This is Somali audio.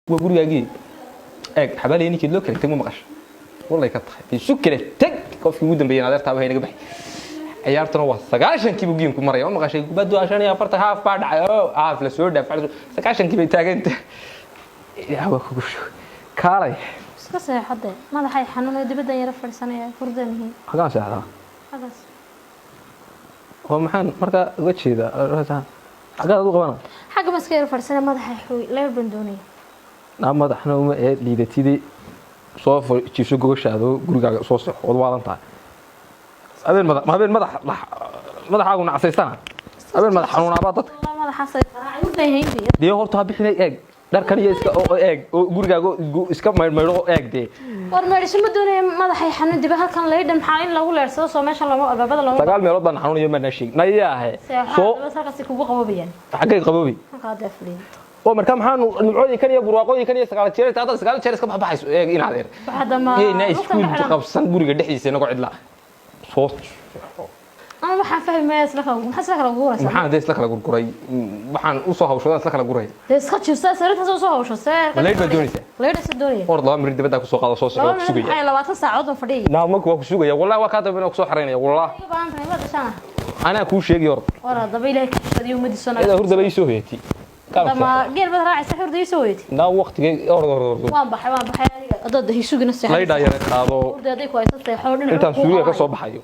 وقولي حبالي كيلو كريت مو مقاش والله كطخ سكر تك قف مدن بين هذا تابع هنا قبح عيارتنا waa 9 kiiba geemku maray oo maqashay kubadu ashan iyo afarta haaf baa dhacay oo haaf la soo dhaafay 9 kiiba taaganta yaaba ku gusho kaalay iska seexade madaxay xanuun dibadda yara fadhisanaya furdanihi hagaan seexda hagaas oo maxaan marka uga jeeda xagaad u qabana xaga maska yara fadhisanaya madaxay xooy leer bandooniyo madaxna uma liidatidii soo jiifso gogoshaado gurigaaga soo soo wad waadantaa habeen madaxaagu nacasaystana habeen madax xanuunaaba dadka dee horta bixinay eeg dharkan iyo iska oo eeg oo gurigaaga iska maydho eeg dee war meesha ma doonay madaxay xanuun dib halkan leeydhan maxaa in lagu leersado soo meesha lama albaabada lama sagaal meelood baan xanuun iyo ma sheeg nayaahe soo halkaas kugu qaboobiyaan xagay qaboobi halka dafliin oo marka maxaan nimcooyin kan iyo burwaaqooyin kan iyo sagaal jeer taada sagaal jeer iska baxayso eeg in adeer baxdama yeena isku qabsan guriga dhexdiisa inagu cidla soo أنا ما حافهم ما يسلك ما حسلك الغورة محمد يسلك الغورة محن وصها وشو يسلك الغورة تسخط شو سيرت هذا وصها وشو سير ليه بدوني سه ليه الدنيا والله مريد بدك وصو قاضي صوص وسوقي أنا لو أتصل عضو فري لا ما كوا وسوقي والله وكاتب بينك وصو حريني والله أنا كل شيء يور ورا ضبيلك اليوم مدي السنة إذا هرد بيسوي هيتي لما غير بدر راعي سحر دي سويت لا وقت أرد وان بحي ضد هي سوق نص لا يدا يرد هذا ضد هذيك كويس تصيح أنت سوريا كصوب حيو